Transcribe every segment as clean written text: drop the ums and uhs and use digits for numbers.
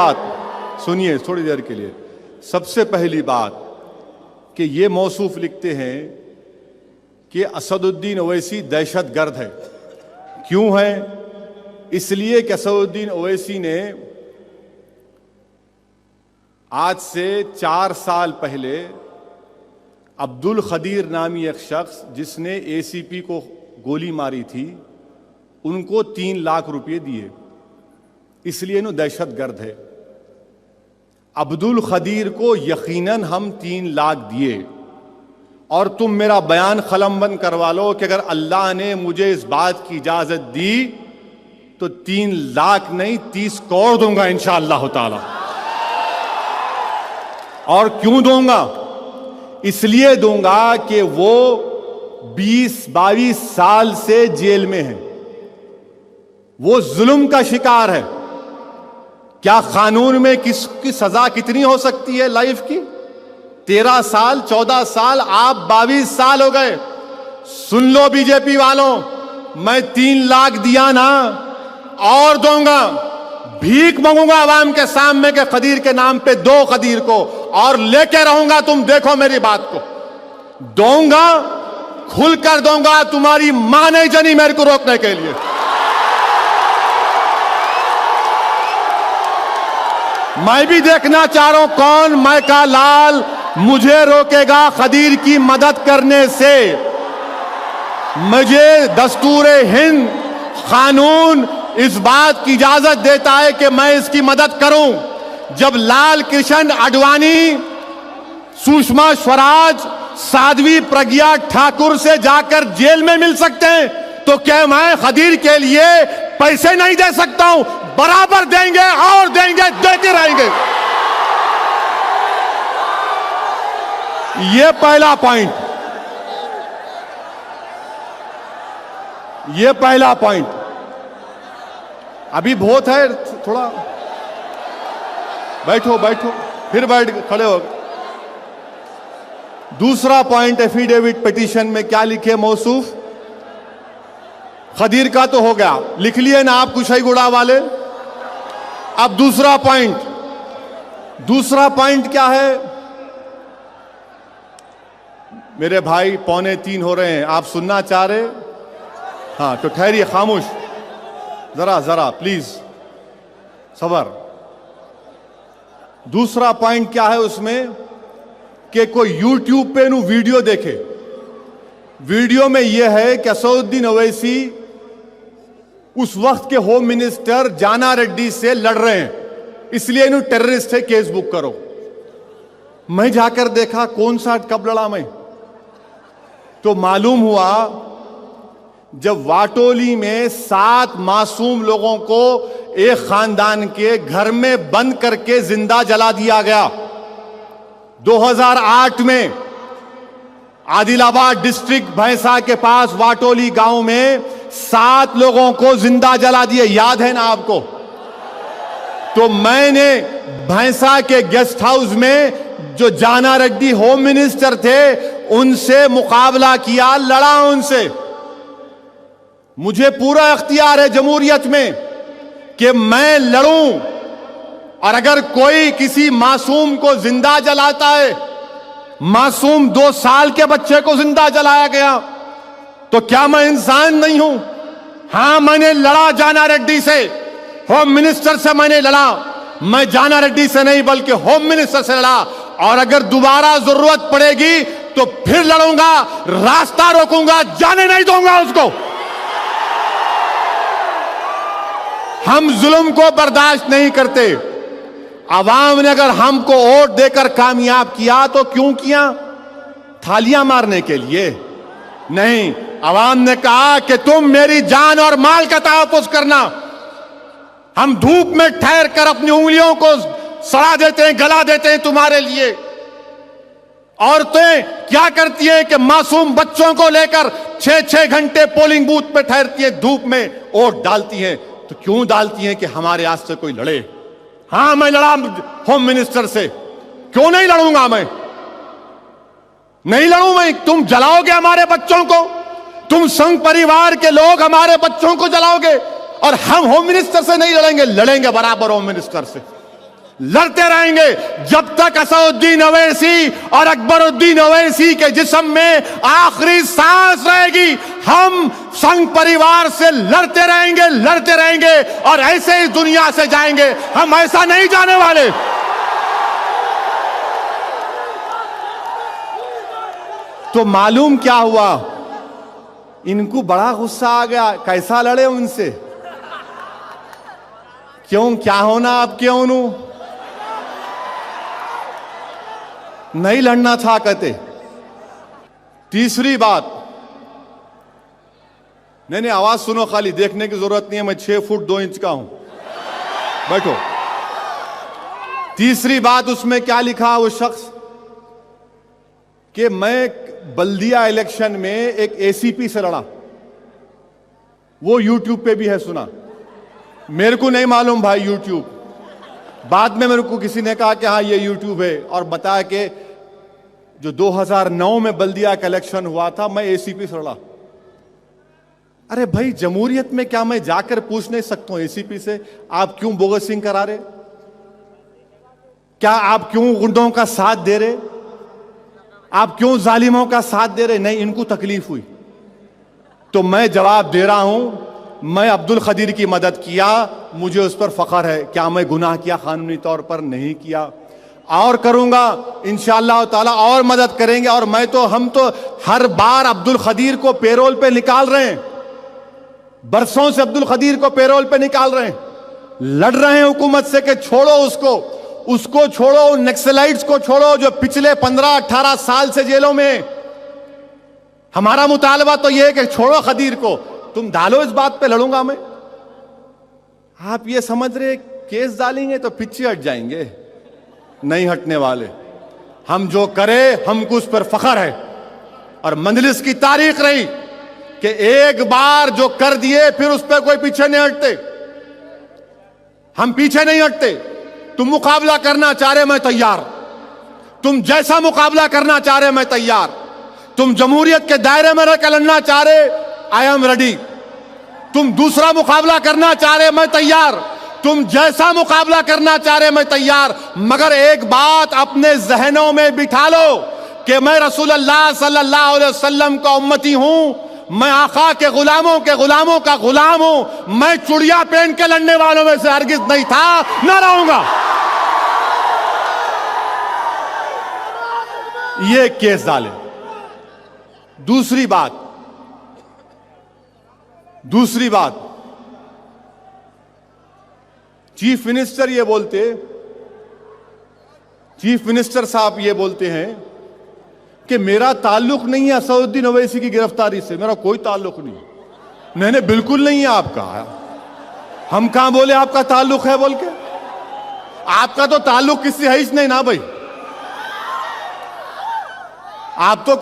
बात सुनिए थोड़ी देर के लिए। सबसे पहली बात कि ये मौसूफ लिखते हैं कि असदुद्दीन ओवैसी दहशतगर्द है। क्यों है? इसलिए कि असदुद्दीन ओवैसी ने आज से 4 साल पहले अब्दुल खदीर नामी एक शख्स जिसने एसीपी को गोली मारी थी, उनको 3 लाख रुपए दिए, इसलिए इन्हों दहशतगर्द है। अब्दुल खदीर को यकीनन हम 3 लाख दिए और तुम मेरा बयान कलमबंद करवा लो कि अगर अल्लाह ने मुझे इस बात की इजाजत दी तो 3 लाख नहीं 30 करोड़ दूंगा इंशाअल्लाह ताला। और क्यों दूंगा? इसलिए दूंगा कि वो 20-22 साल से जेल में है, वो जुल्म का शिकार है। क्या कानून में किसकी सजा कितनी हो सकती है लाइफ की? 13 साल, 14 साल, आप 22 साल हो गए। सुन लो बीजेपी वालों, मैं 3 लाख दिया ना, और दूंगा। भीख मांगूंगा आवाम के सामने के खदीर के नाम पे 2 खदीर को, और लेके रहूंगा। तुम देखो मेरी बात को, दूंगा, खुलकर दूंगा। तुम्हारी मां नहीं जनी मेरे को रोकने के लिए। मैं भी देखना चाह रहा हूं कौन मैं का लाल मुझे रोकेगा खदीर की मदद करने से। मुझे दस्तूर हिंद कानून इस बात की इजाजत देता है कि मैं इसकी मदद करूं। जब लाल कृष्ण आडवाणी, सुषमा स्वराज, साध्वी प्रज्ञा ठाकुर से जाकर जेल में मिल सकते हैं, तो क्या मैं खदीर के लिए पैसे नहीं दे सकता हूं? बराबर देंगे और देंगे, देते रहेंगे। ये पहला पॉइंट, ये पहला पॉइंट। अभी बहुत है, थोड़ा बैठो बैठो, फिर बैठ खड़े हो। दूसरा पॉइंट, एफिडेविट पिटीशन में क्या लिखे मौसूफ? खदीर का तो हो गया, लिख लिए ना आप कुशाईगुड़ा वाले। अब दूसरा पॉइंट, दूसरा पॉइंट क्या है? मेरे भाई 2:45 हो रहे हैं, आप सुनना चाह रहे? हाँ तो ठहरिए, खामोश, जरा जरा प्लीज सबर। दूसरा पॉइंट क्या है उसमें कि कोई यूट्यूब पे वीडियो देखे, वीडियो में यह है कि असदुद्दीन ओवैसी उस वक्त के होम मिनिस्टर जाना रेड्डी से लड़ रहे हैं, इसलिए इन्हों टेररिस्ट है, केस बुक करो। मैं जाकर देखा कौन सा, कब लड़ा मैं, तो मालूम हुआ जब वाटोली में 7 मासूम लोगों को एक खानदान के घर में बंद करके जिंदा जला दिया गया। 2008 में आदिलाबाद डिस्ट्रिक्ट भैंसा के पास वाटोली गांव में 7 लोगों को जिंदा जला दिए, याद है ना आपको? तो मैंने भैंसा के गेस्ट हाउस में जो जाना रेड्डी होम मिनिस्टर थे उनसे मुकाबला किया, लड़ा उनसे। मुझे पूरा अख्तियार है जमहूरियत में कि मैं लड़ूं, और अगर कोई किसी मासूम को जिंदा जलाता है, मासूम 2 साल के बच्चे को जिंदा जलाया गया, तो क्या मैं इंसान नहीं हूं? हां, मैंने लड़ा जाना रेड्डी से, होम मिनिस्टर से मैंने लड़ा। मैं जाना रेड्डी से नहीं बल्कि होम मिनिस्टर से लड़ा, और अगर दोबारा जरूरत पड़ेगी तो फिर लड़ूंगा, रास्ता रोकूंगा, जाने नहीं दूंगा उसको। हम जुल्म को बर्दाश्त नहीं करते। आवाम ने अगर हमको वोट देकर कामयाब किया तो क्यों किया? थालियां मारने के लिए नहीं। आवाम ने कहा कि तुम मेरी जान और माल का तहफ्फुज करना। हम धूप में ठहर कर अपनी उंगलियों को सड़ा देते हैं, गला देते हैं तुम्हारे लिए। औरतें क्या करती हैं कि मासूम बच्चों को लेकर 6-6 घंटे पोलिंग बूथ पे ठहरती हैं, धूप में वोट डालती हैं। तो क्यों डालती हैं? कि हमारे आज से कोई लड़े। हां, मैं लड़ा होम मिनिस्टर से, क्यों नहीं लड़ूंगा? मैं नहीं लड़ूं मैं। तुम जलाओगे हमारे बच्चों को, तुम संघ परिवार के लोग हमारे बच्चों को जलाओगे, और हम होम मिनिस्टर से नहीं लड़ेंगे? लड़ेंगे बराबर होम मिनिस्टर से। लड़ते रहेंगे जब तक असदुद्दीन अवैसी और अकबरुद्दीन अवैसी के जिस्म में आखिरी सांस रहेगी। हम संघ परिवार से लड़ते रहेंगे और ऐसे ही दुनिया से जाएंगे। हम ऐसा नहीं जाने वाले। तो मालूम क्या हुआ, इनको बड़ा गुस्सा आ गया। कैसा लड़े उनसे, क्यों, क्या होना आप, क्यों नहीं लड़ना था कहते। तीसरी बात, नहीं आवाज सुनो, खाली देखने की जरूरत नहीं है, मैं 6 फुट 2 इंच का हूं, बैठो। तीसरी बात उसमें क्या लिखा वो शख्स कि मैं बल्दिया इलेक्शन में एक एसीपी से लड़ा। वो यूट्यूब पे भी है, सुना। मेरे को नहीं मालूम भाई यूट्यूब, बाद में मेरे को किसी ने कहा कि हाँ ये यूट्यूब है, और बताया कि जो 2009 में बल्दिया का इलेक्शन हुआ था मैं एसीपी से लड़ा। अरे भाई, जमहूरियत में क्या मैं जाकर पूछ नहीं सकता हूं एसीपी से आप क्यों बोगसिंग करा रहे, क्या आप क्यों गुंडों का साथ दे रहे, आप क्यों जालिमों का साथ दे रहे। नहीं, इनको तकलीफ हुई तो मैं जवाब दे रहा हूं। मैं अब्दुल खदीर की मदद किया, मुझे उस पर फख्र है। क्या मैं गुनाह किया? कानूनी तौर पर नहीं किया, और करूंगा इंशाअल्लाह ताला, और मदद करेंगे। और हम तो हर बार अब्दुल खदीर को पेरोल पे निकाल रहे हैं, बरसों से अब्दुल खदीर को पेरोल पे निकाल रहे हैं, लड़ रहे हैं हुकूमत से कि छोड़ो उसको छोड़ो, उन नक्सलाइट्स को छोड़ो जो पिछले 15-18 साल से जेलों में। हमारा मुतालबा तो यह है कि छोड़ो खदीर को, तुम डालो, इस बात पे लड़ूंगा मैं। आप ये समझ रहे केस डालेंगे तो पीछे हट जाएंगे, नहीं हटने वाले। हम जो करें हमको उस पर फख्र है, और मंजलिस की तारीख रही कि एक बार जो कर दिए फिर उस पर कोई पीछे नहीं हटते। हम पीछे नहीं हटते। तुम मुकाबला करना चाह रहे, मैं तैयार। तुम जैसा मुकाबला करना चाह रहे, मैं तैयार। तुम जमहूरियत के दायरे में रहकर लड़ना चाह रहे, आई एम रेडी। तुम दूसरा मुकाबला करना चाह रहे, मैं तैयार। तुम जैसा मुकाबला करना चाह रहे, मैं तैयार। मगर एक बात अपने जहनों में बिठा लो कि मैं रसूलुल्लाह सल्लल्लाहु अलैहि वसल्लम का उम्मती हूं, मैं आका के गुलामों का गुलाम हूं। मैं चुड़िया पहन के लड़ने वालों में से हरगिज नहीं था, न रहूंगा। ये केस डाले। दूसरी बात, चीफ मिनिस्टर साहब ये बोलते हैं कि मेरा ताल्लुक नहीं है असदुद्दीन अवैसी की गिरफ्तारी से, मेरा कोई ताल्लुक नहीं। नहीं, बिल्कुल नहीं है आपका। हम कहां बोले आपका ताल्लुक है बोल के? आपका तो ताल्लुक किसी है ही नहीं ना भाई। आप तो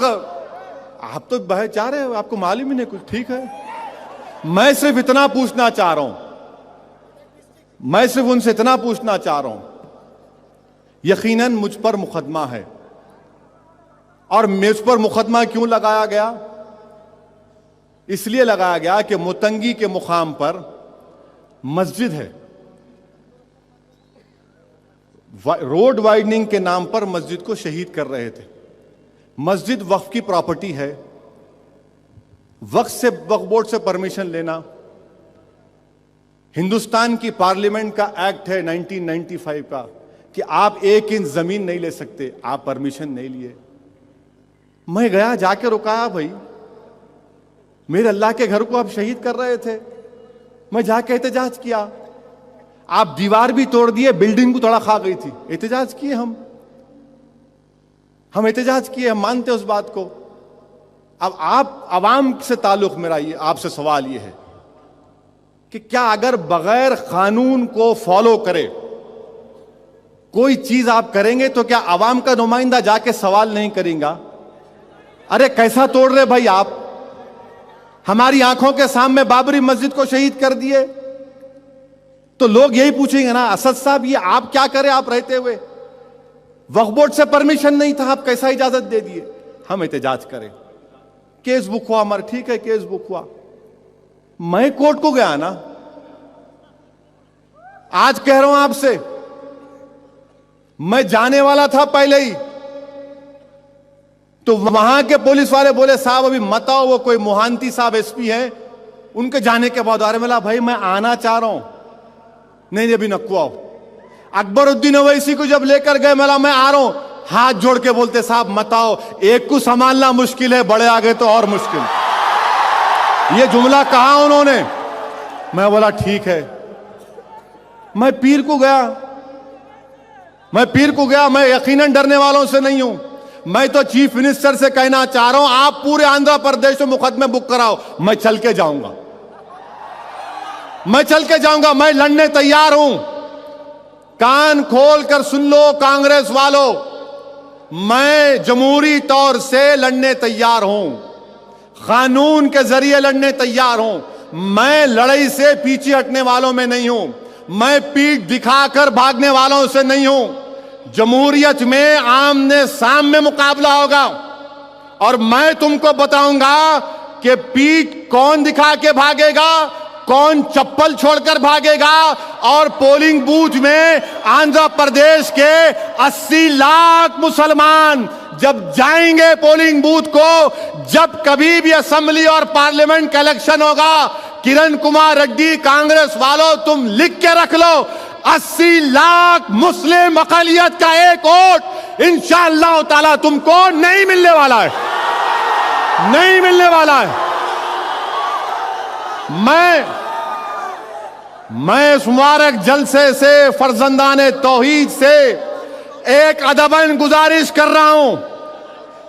चाह रहे हो, आपको मालूम ही नहीं कुछ। ठीक है, मैं सिर्फ इतना पूछना चाह रहा हूं, मैं सिर्फ उनसे इतना पूछना चाह रहा हूं। यकीनन मुझ पर मुकदमा है, और मुझ पर मुकदमा क्यों लगाया गया? इसलिए लगाया गया कि मुतंगी के मुकाम पर मस्जिद है, रोड वाइडनिंग के नाम पर मस्जिद को शहीद कर रहे थे। मस्जिद वक्फ की प्रॉपर्टी है, वक्फ बोर्ड से परमिशन लेना, हिंदुस्तान की पार्लियामेंट का एक्ट है 1995 का कि आप 1 इंच जमीन नहीं ले सकते, आप परमिशन नहीं लिए। मैं गया, जाके रुकाया, भाई मेरे अल्लाह के घर को आप शहीद कर रहे थे। मैं जाके एहतजाज किया, आप दीवार भी तोड़ दिए, बिल्डिंग को तोड़ा खा गई थी। एहतजाज किए हम एहतजाज किए, हम मानते उस बात को। अब आप अवाम से ताल्लुक मेरा ये आपसे सवाल ये है कि क्या अगर बगैर कानून को फॉलो करे कोई चीज आप करेंगे तो क्या अवाम का नुमाइंदा जाके सवाल नहीं करेगा? अरे कैसा तोड़ रहे भाई आप, हमारी आंखों के सामने बाबरी मस्जिद को शहीद कर दिए। तो लोग यही पूछेंगे ना, असद साहब ये आप क्या करें, आप रहते हुए वक्फ बोर्ड से परमिशन नहीं था, आप कैसा इजाजत दे दिए? हम एहतजाज करें, केस बुक हुआ हमारा, ठीक है केस बुक हुआ, मैं कोर्ट को गया ना। आज कह रहा हूं आपसे, मैं जाने वाला था पहले ही, तो वहां के पुलिस वाले बोले साहब अभी मत आओ, वो कोई मोहांती साहब एसपी है, उनके जाने के बाद आ रहे। मिला भाई मैं आना चाह रहा हूं, नहीं अभी नक्को आओ। अकबरुद्दीन ओवैसी को जब लेकर गए, मिला मैं आ रहा हूं, हाथ जोड़ के बोलते साहब मत आओ, एक को संभालना मुश्किल है, बड़े आगे तो और मुश्किल। ये जुमला कहा उन्होंने। मैं बोला ठीक है। मैं पीर को गया, मैं यकीनन डरने वालों से नहीं हूं। मैं तो चीफ मिनिस्टर से कहना चाह रहा हूं आप पूरे आंध्र प्रदेश में मुकदमे बुक कराओ, मैं चल के जाऊंगा, मैं लड़ने तैयार हूं। कान खोल कर सुन लो कांग्रेस वालों, मैं जमहूरी तौर से लड़ने तैयार हूं, कानून के जरिए लड़ने तैयार हूं। मैं लड़ाई से पीछे हटने वालों में नहीं हूं, मैं पीठ दिखाकर भागने वालों से नहीं हूं। जमहूरियत में आमने सामने मुकाबला होगा और मैं तुमको बताऊंगा कि पीठ कौन दिखा के भागेगा, कौन चप्पल छोड़कर भागेगा। और पोलिंग बूथ में आंध्र प्रदेश के 80 लाख मुसलमान जब जाएंगे पोलिंग बूथ को, जब कभी भी असेंबली और पार्लियामेंट का इलेक्शन होगा, किरण कुमार रेड्डी कांग्रेस वालों तुम लिख के रख लो, 80 लाख मुस्लिम अक़लियत का एक वोट इंशाअल्लाह ताला तुमको नहीं मिलने वाला है, नहीं मिलने वाला है। मैं इस मुबारक जलसे से फर्जंदाने तौहीद से एक अदबन गुजारिश कर रहा हूं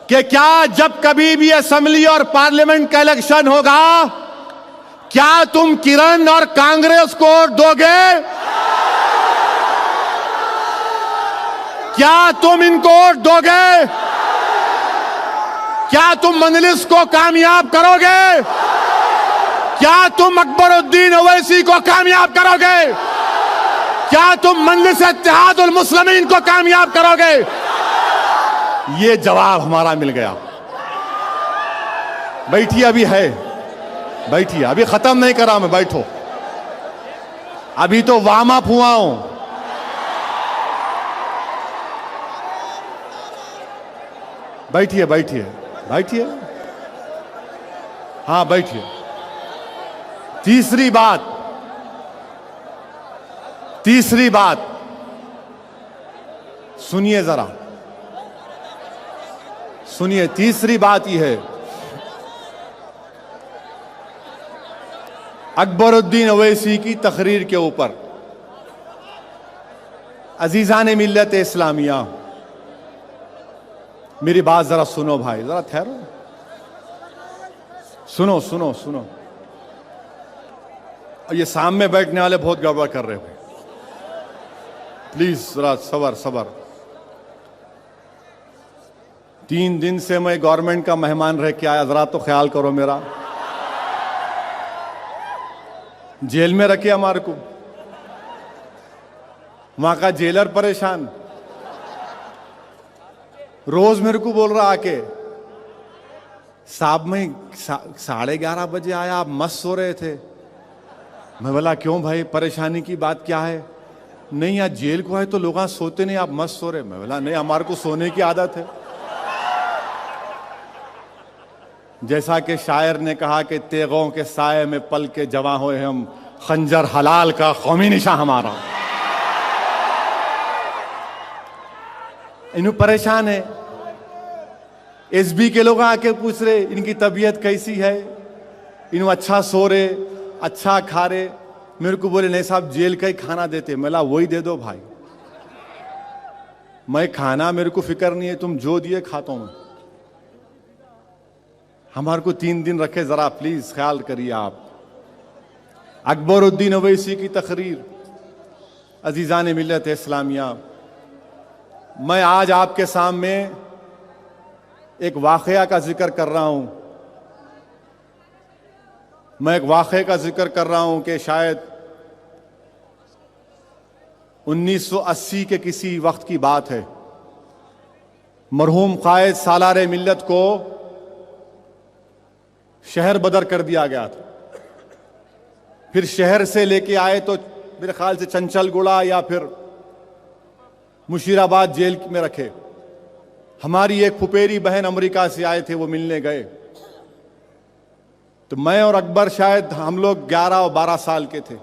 कि क्या जब कभी भी असेंबली और पार्लियामेंट का इलेक्शन होगा, क्या तुम किरण और कांग्रेस को वोट दोगे? क्या तुम इनको वोट दोगे? क्या तुम मजलिस को कामयाब करोगे? क्या तुम अकबरुद्दीन ओवैसी को कामयाब करोगे? क्या तुम मजलिस इत्तेहादुल मुस्लिमीन को कामयाब करोगे? ये जवाब हमारा मिल गया। बैठिए, अभी है, बैठिए, अभी खत्म नहीं करा मैं, बैठो, अभी तो वार्म अप हुआ हूं। बैठिए बैठिए बैठिए, हाँ बैठिए। तीसरी बात सुनिए, जरा सुनिए। तीसरी बात यह है, अकबरुद्दीन ओवैसी की तकरीर के ऊपर अजीजान मिल्लत इस्लामिया, मेरी बात जरा सुनो भाई, जरा ठहरो, सुनो सुनो सुनो। ये सामने बैठने वाले बहुत गड़बड़ कर रहे हैं, प्लीज जरा सबर। 3 दिन से मैं गवर्नमेंट का मेहमान रह के आया, जरा तो ख्याल करो मेरा। जेल में रखे हमारे को, वहां का जेलर परेशान, रोज मेरे को बोल रहा आके साहब मैं 11:30 बजे आया, आप मस्त सो रहे थे। मैं बोला क्यों भाई, परेशानी की बात क्या है? नहीं यार जेल को है तो लोग सोते नहीं, आप मस्त सो रहे। मैं बोला नहीं, हमारे को सोने की आदत है। जैसा कि शायर ने कहा कि तेगों के साए में पल के जवां हुए हम, खंजर हलाल का कौमी निशा हमारा। इन्हें परेशान है। एसबी के लोग आके पूछ रहे इनकी तबीयत कैसी है, इन्हें अच्छा सो रहे, अच्छा खा रहे। मेरे को बोले नहीं साहब जेल का ही खाना देते। मैं वही दे दो भाई, मैं खाना मेरे को फिक्र नहीं है, तुम जो दिए खाता हूं। हमारे को 3 दिन रखे, जरा प्लीज ख्याल करिए आप। अकबरुद्दीन ओवैसी की तकरीर, अजीजान मिल्लत इस्लामिया, मैं आज आपके सामने एक वाकया का जिक्र कर रहा हूं। मैं एक वाकये का जिक्र कर रहा हूं कि शायद 1980 के किसी वक्त की बात है। मरहूम कायद सालार मिल्लत को शहर बदर कर दिया गया था। फिर शहर से लेके आए तो मेरे ख्याल से चंचलगुड़ा या फिर मुशीराबाद जेल में रखे। हमारी एक फुफेरी बहन अमेरिका से आए थे, वो मिलने गए, तो मैं और अकबर शायद हम लोग 11 और 12 साल के थे।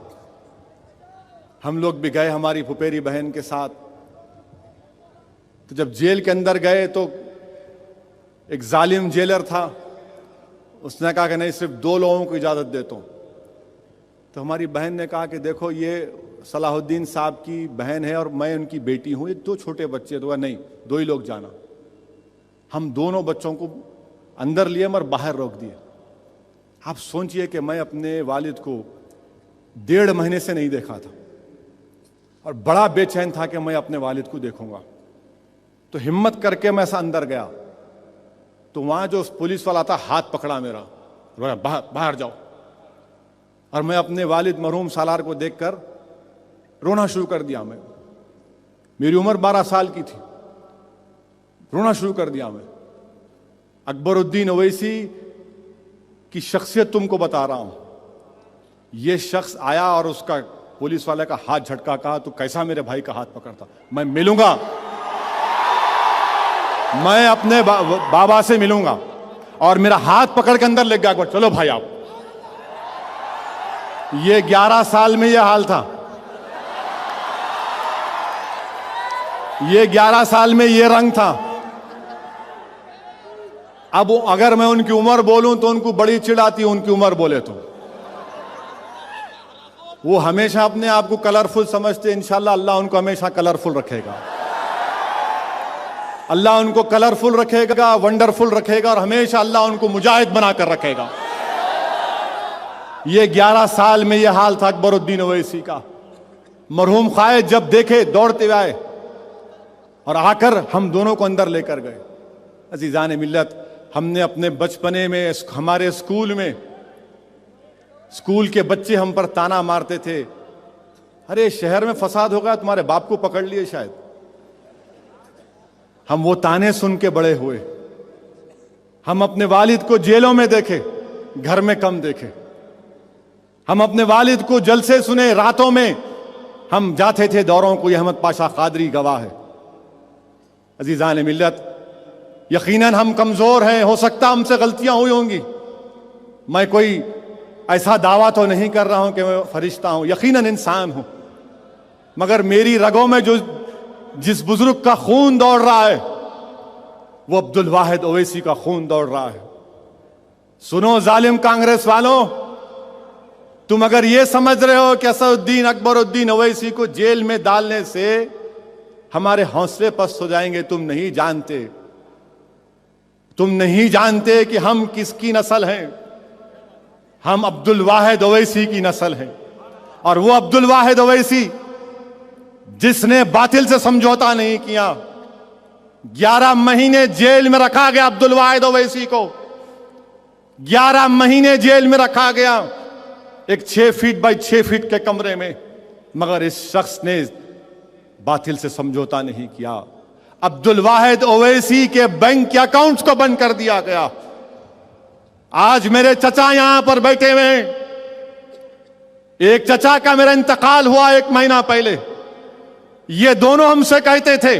हम लोग भी गए हमारी फुफेरी बहन के साथ। तो जब जेल के अंदर गए तो एक जालिम जेलर था, उसने कहा कि नहीं, सिर्फ 2 लोगों को इजाज़त देता हूँ। तो हमारी बहन ने कहा कि देखो, ये सलाहुद्दीन साहब की बहन है और मैं उनकी बेटी हूँ, ये 2 छोटे बच्चे। तो नहीं, 2 ही लोग जाना। हम दोनों बच्चों को अंदर लिए मगर बाहर रोक दिए। आप सोचिए कि मैं अपने वालिद को 1.5 महीने से नहीं देखा था और बड़ा बेचैन था कि मैं अपने वालिद को देखूंगा। तो हिम्मत करके मैं ऐसा अंदर गया, तो वहां जो पुलिस वाला था हाथ पकड़ा मेरा, बाहर बाहर जाओ। और मैं अपने वालिद मरहूम सालार को देखकर रोना शुरू कर दिया। मेरी उम्र 12 साल की थी, रोना शुरू कर दिया मैं। अकबरुद्दीन ओवैसी की शख्सियत तुमको बता रहा हूं। यह शख्स आया और उसका पुलिस वाले का हाथ झटका, कहा तू कैसा मेरे भाई का हाथ पकड़ता, मैं मिलूंगा, मैं अपने बाबा से मिलूंगा। और मेरा हाथ पकड़ के अंदर ले गया, चलो भाई आप। ये 11 साल में यह हाल था, ये 11 साल में ये रंग था। अब अगर मैं उनकी उम्र बोलूं तो उनको बड़ी चिढ़ आती है, उनकी उम्र बोले तो। वो हमेशा अपने आप को कलरफुल समझते। इंशाल्लाह अल्लाह उनको हमेशा कलरफुल रखेगा, अल्लाह उनको कलरफुल रखेगा, वंडरफुल रखेगा और हमेशा अल्लाह उनको मुजाहिद बनाकर रखेगा। ये 11 साल में यह हाल था अकबरुद्दीन ओवैसी का। मरहूम क़ायद जब देखे दौड़ते आए और आकर हम दोनों को अंदर लेकर गए। अजीज़ान मिल्लत, हमने अपने बचपने में हमारे स्कूल में, स्कूल के बच्चे हम पर ताना मारते थे, अरे शहर में फसाद होगा, तुम्हारे बाप को पकड़ लिए शायद। हम वो ताने सुन के बड़े हुए। हम अपने वालिद को जेलों में देखे, घर में कम देखे। हम अपने वालिद को जलसे सुने, रातों में हम जाते थे दौरों को। ये अहमद पाशा कादरी गवाह है। अजीज़ान मिल्लत, यकीनन हम कमजोर हैं, हो सकता हमसे गलतियां हुई होंगी। मैं कोई ऐसा दावा तो नहीं कर रहा हूं कि मैं फरिश्ता हूं, यकीनन इंसान हूं। मगर मेरी रगों में जो जिस बुजुर्ग का खून दौड़ रहा है, वो अब्दुल वाहिद ओवैसी का खून दौड़ रहा है। सुनो जालिम कांग्रेस वालों, तुम अगर ये समझ रहे हो कि असदुद्दीन अकबरुद्दीन ओवैसी को जेल में डालने से हमारे हौसले पस्त हो जाएंगे, तुम नहीं जानते। तुम नहीं जानते कि हम किसकी नस्ल हैं। हम अब्दुल वाहिद ओवैसी की नस्ल हैं। और वो अब्दुल वाहिद ओवैसी जिसने बातिल से समझौता नहीं किया। 11 महीने जेल में रखा गया अब्दुल वाहिद ओवैसी को, 11 महीने जेल में रखा गया एक 6 फीट बाई 6 फीट के कमरे में। मगर इस शख्स ने बातिल से समझौता नहीं किया। अब्दुल वाहिद ओवैसी के बैंक के अकाउंट्स को बंद कर दिया गया। आज मेरे चचा यहां पर बैठे हुए हैं। एक चचा का मेरा इंतकाल हुआ 1 महीना पहले। ये दोनों हमसे कहते थे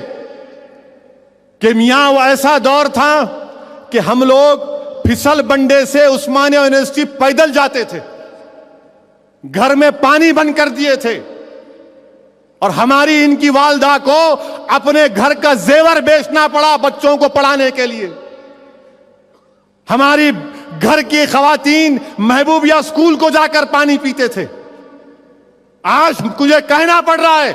कि मियां वो ऐसा दौर था कि हम लोग फिसल बंडे से उस्मानिया यूनिवर्सिटी पैदल जाते थे, घर में पानी बंद कर दिए थे और हमारी इनकी वालदा को अपने घर का जेवर बेचना पड़ा बच्चों को पढ़ाने के लिए। हमारी घर की खवातीन महबूबिया स्कूल को जाकर पानी पीते थे। आज मुझे कहना पड़ रहा है,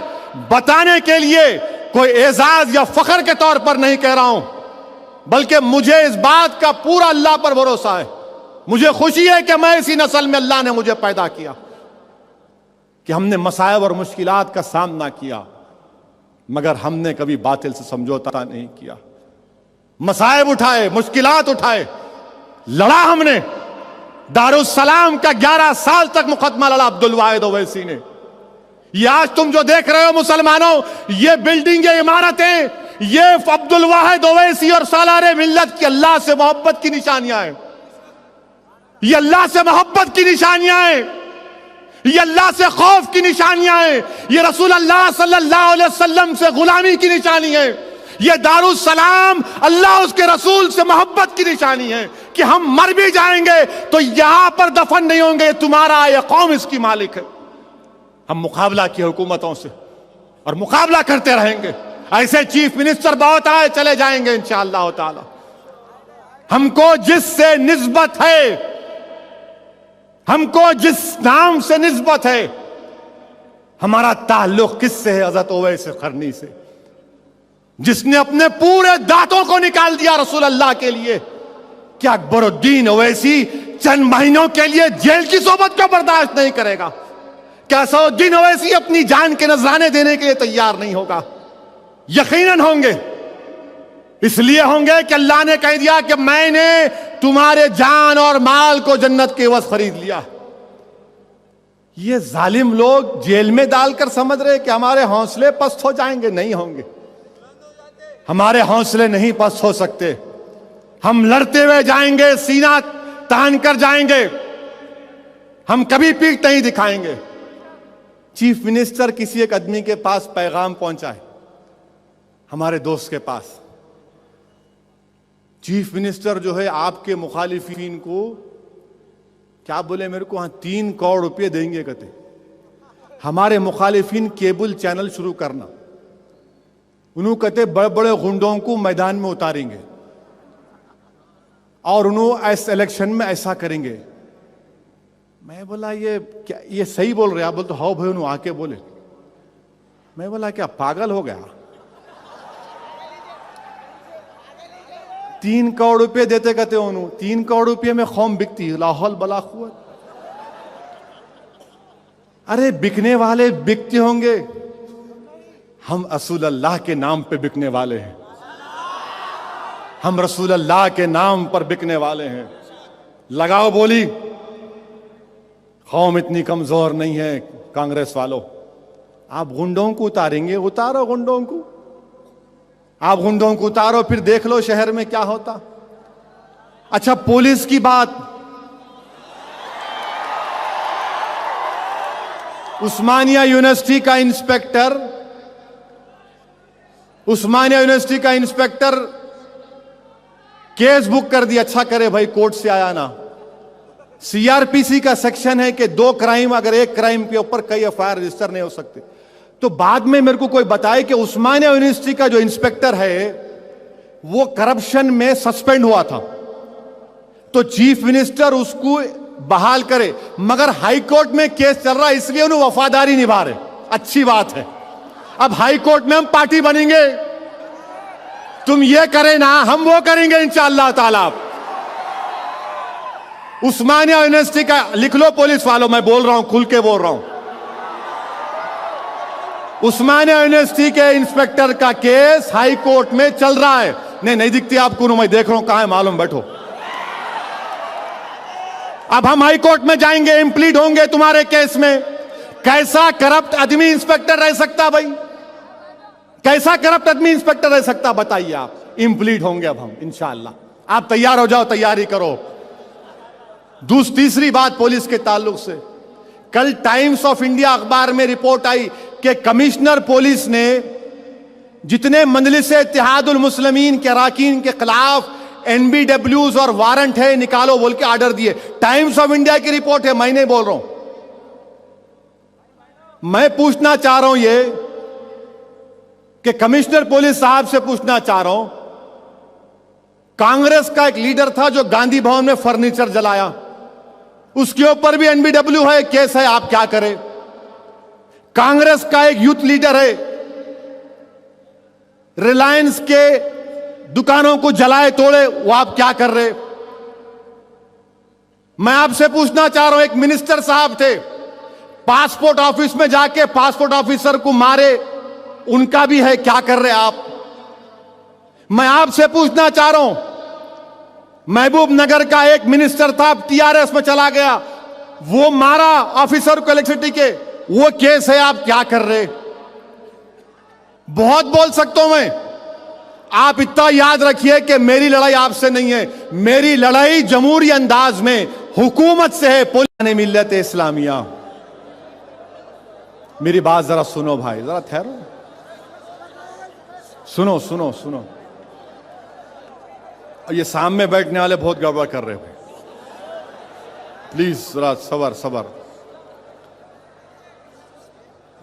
बताने के लिए कोई एजाज या फख्र के तौर पर नहीं कह रहा हूं, बल्कि मुझे इस बात का पूरा अल्लाह पर भरोसा है। मुझे खुशी है कि मैं इसी नस्ल में अल्लाह ने मुझे पैदा किया, कि हमने मसाइब और मुश्किलात का सामना किया, मगर हमने कभी बातिल से समझौता नहीं किया। मसाइब उठाए, मुश्किलात उठाए, लड़ा हमने। दारुस्सलाम का 11 साल तक मुकदमा लड़ा अब्दुल वाहिद ओवैसी ने। ये आज तुम जो देख रहे हो मुसलमानों, ये बिल्डिंग, ये इमारतें, ये अब्दुल वाहिद ओवैसी और सालारे मिल्लत की अल्लाह से मोहब्बत की निशानियां हैं। ये अल्लाह से मोहब्बत की निशानियां हैं। ये अल्लाह से खौफ की निशानियां हैं, ये रसूल अल्लाह सल्लल्लाहु अलैहि वसल्लम से गुलामी की निशानी है, ये दारुस सलाम अल्लाह उसके रसूल से मोहब्बत की निशानी है कि हम मर भी जाएंगे तो यहां पर दफन नहीं होंगे, तुम्हारा ये कौम इसकी मालिक है। हम मुकाबला की हुकूमतों से और मुकाबला करते रहेंगे। ऐसे चीफ मिनिस्टर बहुत आए चले जाएंगे इंशाअल्लाह ताला। हमको जिससे निस्बत है, हमको जिस नाम से निस्बत है, हमारा ताल्लुक किससे है? हज़रत उवैस करनी से, जिसने अपने पूरे दांतों को निकाल दिया रसूल अल्लाह के लिए। क्या अकबरुद्दीन ओवैसी चंद महीनों के लिए जेल की सोबत को बर्दाश्त नहीं करेगा? क्या सऊद्दीन ओवैसी अपनी जान के नजराने देने के लिए तैयार नहीं होगा? यकीनन होंगे। इसलिए होंगे कि अल्लाह ने कह दिया कि मैंने तुम्हारे जान और माल को जन्नत के एवज खरीद लिया। ये जालिम लोग जेल में डालकर समझ रहे कि हमारे हौसले पस्त हो जाएंगे। नहीं होंगे, हमारे हौसले नहीं पस्त हो सकते। हम लड़ते हुए जाएंगे, सीना तान कर जाएंगे, हम कभी पीठ नहीं दिखाएंगे। चीफ मिनिस्टर किसी एक आदमी के पास पैगाम पहुंचाए, हमारे दोस्त के पास। चीफ मिनिस्टर जो है आपके मुखालिफिन को क्या बोले, मेरे को 3 करोड़ रुपए देंगे कहते, हमारे मुखालिफिन केबल चैनल शुरू करना। उन्होंने कहते बड़े बड़े गुंडों को मैदान में उतारेंगे और उन्होंने इस इलेक्शन में ऐसा करेंगे। मैं बोला ये क्या, ये सही बोल रहे? आप बोलते हाँ भाई, उन्होंने आके बोले। मैं बोला क्या पागल हो गया? 3 करोड़ रुपए देते कहते उन्होंने, 3 करोड़ रुपए में कौम बिकती, लाहौल बला खुवत। अरे बिकने वाले बिकते होंगे, हम रसूल अल्लाह के नाम पे बिकने वाले हैं। हम रसूल अल्लाह के नाम पर बिकने वाले हैं। लगाओ बोली, कौम इतनी कमजोर नहीं है। कांग्रेस वालों, आप गुंडों को उतारेंगे, उतारो गुंडों को, आप गुंडों को उतारो, फिर देख लो शहर में क्या होता। अच्छा, पुलिस की बात, उस्मानिया यूनिवर्सिटी का इंस्पेक्टर, उस्मानिया यूनिवर्सिटी का इंस्पेक्टर केस बुक कर दिया। अच्छा करे भाई, कोर्ट से आया ना। सीआरपीसी का सेक्शन है कि 2 क्राइम, अगर एक क्राइम के ऊपर कई एफआईआर रजिस्टर नहीं हो सकते। तो बाद में मेरे को कोई बताए कि उस्मानिया यूनिवर्सिटी का जो इंस्पेक्टर है वो करप्शन में सस्पेंड हुआ था, तो चीफ मिनिस्टर उसको बहाल करे। मगर हाई कोर्ट में केस चल रहा है, इसलिए उन्हें वफादारी निभा रहे। अच्छी बात है। अब हाई कोर्ट में हम पार्टी बनेंगे, तुम ये करे ना, हम वो करेंगे इंशाअल्लाह ताला। उस्मानिया यूनिवर्सिटी का लिख लो पुलिस वालों, मैं बोल रहा हूं, खुल के बोल रहा हूं। उस्मानिया यूनिवर्सिटी के इंस्पेक्टर का केस हाई कोर्ट में चल रहा है। नहीं दिखती आपको, मैं देख रहा हूं, कहां है मालूम, बैठो। अब हम हाई कोर्ट में जाएंगे, इम्प्लीड होंगे तुम्हारे केस में। कैसा करप्ट आदमी इंस्पेक्टर रह सकता भाई? कैसा करप्ट आदमी इंस्पेक्टर रह सकता बताइए आप? इम्प्लीड होंगे अब हम इंशाअल्लाह। आप तैयार हो जाओ, तैयारी करो। तीसरी बात पुलिस के ताल्लुक से, कल टाइम्स ऑफ इंडिया अखबार में रिपोर्ट आई कि कमिश्नर पुलिस ने जितने मजलिस इत्तेहादुल मुस्लिमीन के अरकान के खिलाफ NBWs और वारंट है निकालो बोल के आर्डर दिए। टाइम्स ऑफ इंडिया की रिपोर्ट है, मैं नहीं बोल रहा हूं। मैं पूछना चाह रहा हूं ये कि कमिश्नर पुलिस साहब से पूछना चाह रहा हूं, कांग्रेस का एक लीडर था जो गांधी भवन में फर्नीचर जलाया, उसके ऊपर भी NBW है, केस है, आप क्या करें? कांग्रेस का एक यूथ लीडर है, रिलायंस के दुकानों को जलाए तोड़े, वो आप क्या कर रहे? मैं आपसे पूछना चाह रहा हूं, एक मिनिस्टर साहब थे, पासपोर्ट ऑफिस में जाके पासपोर्ट ऑफिसर को मारे, उनका भी है, क्या कर रहे आप? मैं आपसे पूछना चाह रहा हूं, महबूब नगर का एक मिनिस्टर था, TRS में चला गया, वो मारा ऑफिसर को इलेक्ट्रिसिटी के, वो केस है, आप क्या कर रहे? बहुत बोल सकता हूं मैं। आप इतना याद रखिए कि मेरी लड़ाई आपसे नहीं है, मेरी लड़ाई जमहूरी अंदाज में हुकूमत से है। पुलिस मिल्लत इस्लामिया मेरी बात जरा सुनो भाई, जरा ठहरो, सुनो सुनो सुनो। ये सामने बैठने वाले बहुत गड़बड़ कर रहे हैं, प्लीज जरा सबर सबर।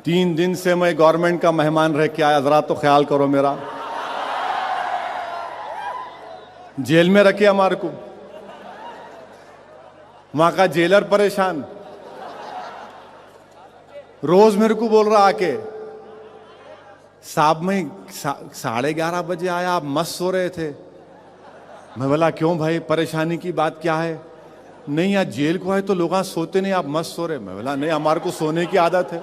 3 दिन से मैं गवर्नमेंट का मेहमान रह के आया, जरा तो ख्याल करो मेरा। जेल में रखे हमारे को, वहां का जेलर परेशान, रोज मेरे को बोल रहा आके, साहब मैं 11:30 बजे आया, आप मस्त सो रहे थे। मैं बोला क्यों भाई, परेशानी की बात क्या है? नहीं आज जेल को आए तो लोग सोते नहीं, आप मस्त सो रहे। मैं बोला नहीं, हमारे को सोने की आदत है।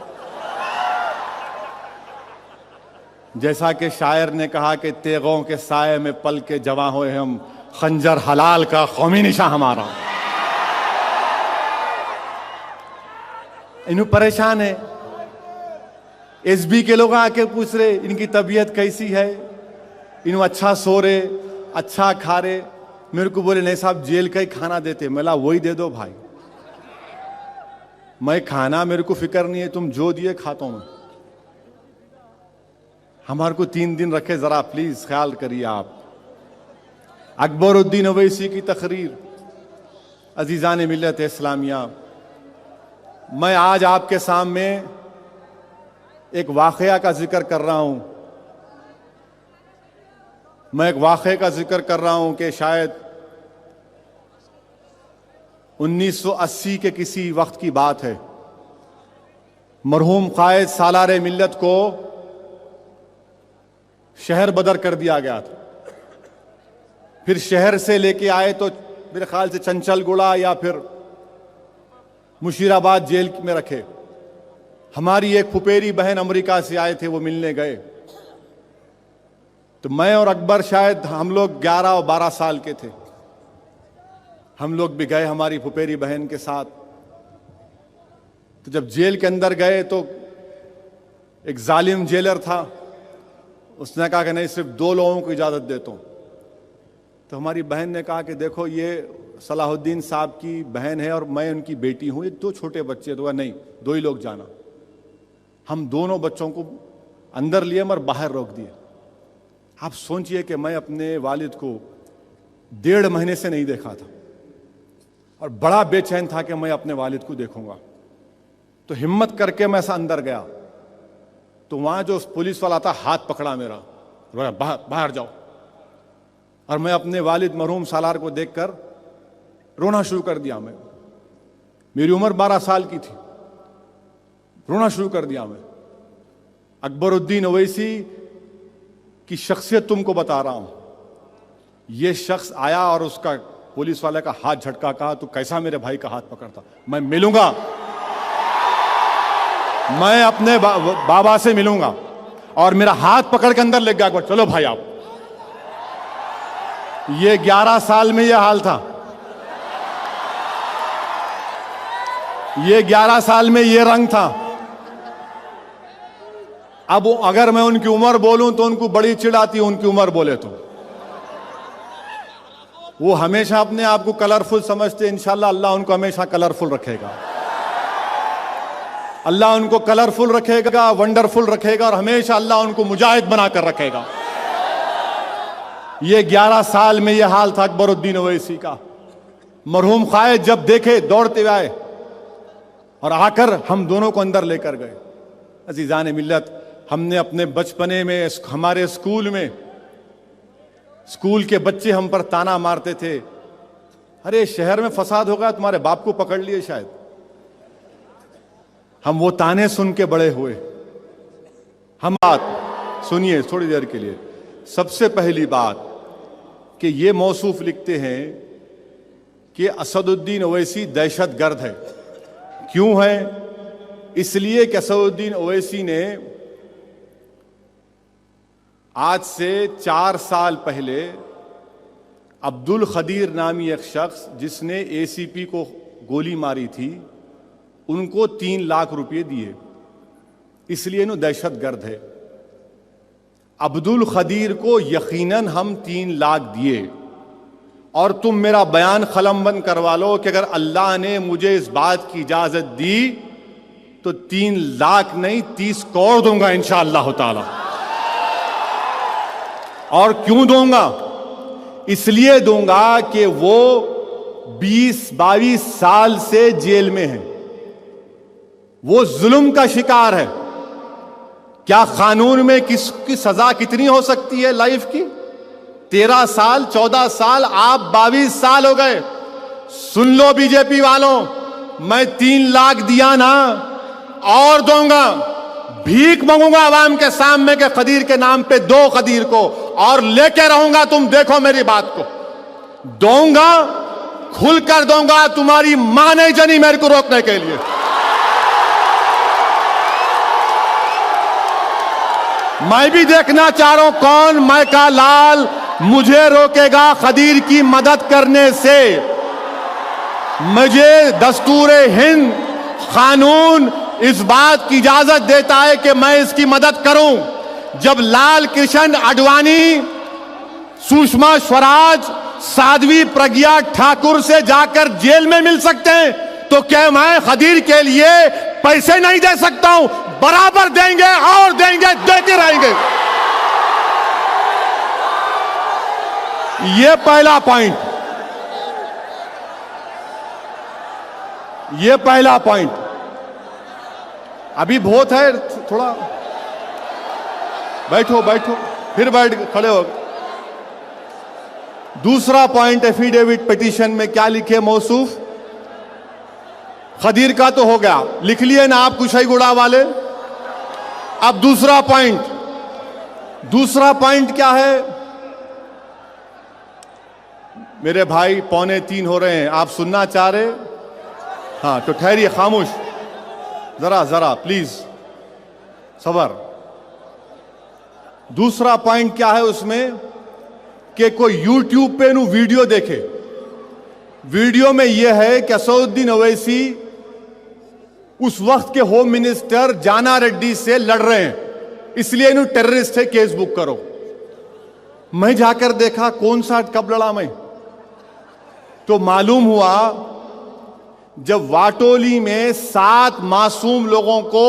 जैसा कि शायर ने कहा कि तेगों के साये में पल के जवां हुए हम, खंजर हलाल का कौमी निशान हमारा। इन्हें परेशान है। एसबी के लोग आके पूछ रहे इनकी तबीयत कैसी है, इन्हें अच्छा सो रहे, अच्छा खा रहे। मेरे को बोले नहीं साहब जेल का ही खाना देते। मैं बोला वही दे दो भाई, मैं खाना मेरे को फिक्र नहीं है, तुम जो दिए खाता हूं मैं। हमारे को 3 दिन रखे, जरा प्लीज ख्याल करिए आप। अकबरुद्दीन ओवैसी की तकरीर। अजीजान मिल्लत इस्लामिया, मैं आज आपके सामने एक वाकया का जिक्र कर रहा हूं। मैं एक वाकये का जिक्र कर रहा हूं कि शायद 1980 के किसी वक्त की बात है। मरहूम कायद सालार मिल्लत को शहर बदर कर दिया गया था। फिर शहर से लेके आए तो मेरे ख्याल से चंचलगुड़ा या फिर मुशीराबाद जेल में रखे। हमारी एक फुपेरी बहन अमेरिका से आए थे, वो मिलने गए। तो मैं और अकबर शायद हम लोग 11 और 12 साल के थे। हम लोग भी गए हमारी फुपेरी बहन के साथ। तो जब जेल के अंदर गए तो एक जालिम जेलर था, उसने कहा कि नहीं सिर्फ 2 लोगों को इजाजत देता हूं। तो हमारी बहन ने कहा कि देखो ये सलाहुद्दीन साहब की बहन है और मैं उनकी बेटी हूं, ये 2 छोटे बच्चे। तो नहीं 2 ही लोग जाना। हम दोनों बच्चों को अंदर लिए मगर बाहर रोक दिए। आप सोचिए कि मैं अपने वालिद को 1.5 महीने से नहीं देखा था और बड़ा बेचैन था कि मैं अपने वालिद को देखूंगा। तो हिम्मत करके मैं ऐसा अंदर गया तो वहां जो पुलिस वाला था हाथ पकड़ा मेरा, बाहर जाओ। और मैं अपने वालिद मरहूम सालार को देखकर रोना शुरू कर दिया। मेरी उम्र 12 साल की थी, रोना शुरू कर दिया मैं। अकबरुद्दीन ओवैसी की शख्सियत तुमको बता रहा हूं। यह शख्स आया और उसका पुलिस वाले का हाथ झटका, कहा तू कैसा मेरे भाई का हाथ पकड़ता, मैं मिलूंगा, मैं अपने बाबा से मिलूंगा। और मेरा हाथ पकड़ के अंदर ले गया अकबर, चलो भाई आप। ये 11 साल में यह हाल था। ये 11 साल में ये रंग था। अब अगर मैं उनकी उम्र बोलूं तो उनको बड़ी चिढ़ आती है, उनकी उम्र बोले तो। वो हमेशा अपने आप को कलरफुल समझते। इंशाल्लाह अल्लाह उनको हमेशा कलरफुल रखेगा। अल्लाह उनको कलरफुल रखेगा, वंडरफुल रखेगा और हमेशा अल्लाह उनको मुजाहिद बनाकर रखेगा। ये 11 साल में यह हाल था अकबरुद्दीन ओवैसी का। मरहूम कायद जब देखे दौड़ते हुए आए और आकर हम दोनों को अंदर लेकर गए। अजीजान मिल्लत, हमने अपने बचपने में हमारे स्कूल में, स्कूल के बच्चे हम पर ताना मारते थे, अरे शहर में फसाद हो गया, तुम्हारे बाप को पकड़ लिए शायद। हम वो ताने सुन के बड़े हुए। हम बात सुनिए थोड़ी देर के लिए। सबसे पहली बात कि ये मौसूफ लिखते हैं कि असदुद्दीन ओवैसी दहशतगर्द है। क्यों है? इसलिए कि असदुद्दीन ओवैसी ने आज से 4 साल पहले अब्दुल खदीर नामी एक शख्स जिसने एसीपी को गोली मारी थी, उनको 3 लाख रुपए दिए, इसलिए इन्हों दहशतगर्द है। अब्दुल खदीर को यकीनन हम 3 लाख दिए और तुम मेरा बयान कलमबंद करवा लो कि अगर अल्लाह ने मुझे इस बात की इजाजत दी तो 3 लाख नहीं 30 करोड़ दूंगा इंशाअल्लाह ताला। और क्यों दूंगा? इसलिए दूंगा कि वो 20-22 साल से जेल में है, वो जुल्म का शिकार है। क्या कानून में किसकी सजा कितनी हो सकती है लाइफ की? 13 साल, 14 साल, आप 22 साल हो गए। सुन लो बीजेपी वालों, मैं 3 लाख दिया ना, और दूंगा। भीख मांगूंगा आवाम के सामने के खदीर के नाम पे 2 खदीर को, और लेके रहूंगा। तुम देखो मेरी बात को, दूंगा, खुलकर दूंगा। तुम्हारी मां नहीं जनी मेरे को रोकने के लिए। मैं भी देखना चाह रहा हूं कौन मैं का लाल मुझे रोकेगा खदीर की मदद करने से। मुझे दस्तूरे हिंद कानून इस बात की इजाजत देता है कि मैं इसकी मदद करूं। जब लाल कृष्ण आडवाणी, सुषमा स्वराज, साध्वी प्रज्ञा ठाकुर से जाकर जेल में मिल सकते हैं, तो क्या मैं खदीर के लिए पैसे नहीं दे सकता हूं? बराबर देंगे और देंगे, देते रहेंगे। ये पहला पॉइंट, ये पहला पॉइंट। अभी बहुत है, थोड़ा बैठो बैठो, फिर बैठ खड़े हो। दूसरा पॉइंट, एफिडेविट पिटीशन में क्या लिखे मौसूफ? खदीर का तो हो गया, लिख लिए ना आप कुशाईगुड़ा वाले। अब दूसरा पॉइंट, दूसरा पॉइंट क्या है? मेरे भाई 2:45 हो रहे हैं, आप सुनना चाह रहे? हाँ तो ठहरिए, खामोश, जरा जरा प्लीज सबर। दूसरा पॉइंट क्या है उसमें कि कोई YouTube पे नु वीडियो देखे, वीडियो में यह है कि असदुद्दीन ओवैसी उस वक्त के होम मिनिस्टर जाना रेड्डी से लड़ रहे हैं, इसलिए इन्हें टेररिस्ट है, केस बुक करो। मैं जाकर देखा कौन सा, कब लड़ा मैं, तो मालूम हुआ जब वाटोली में 7 मासूम लोगों को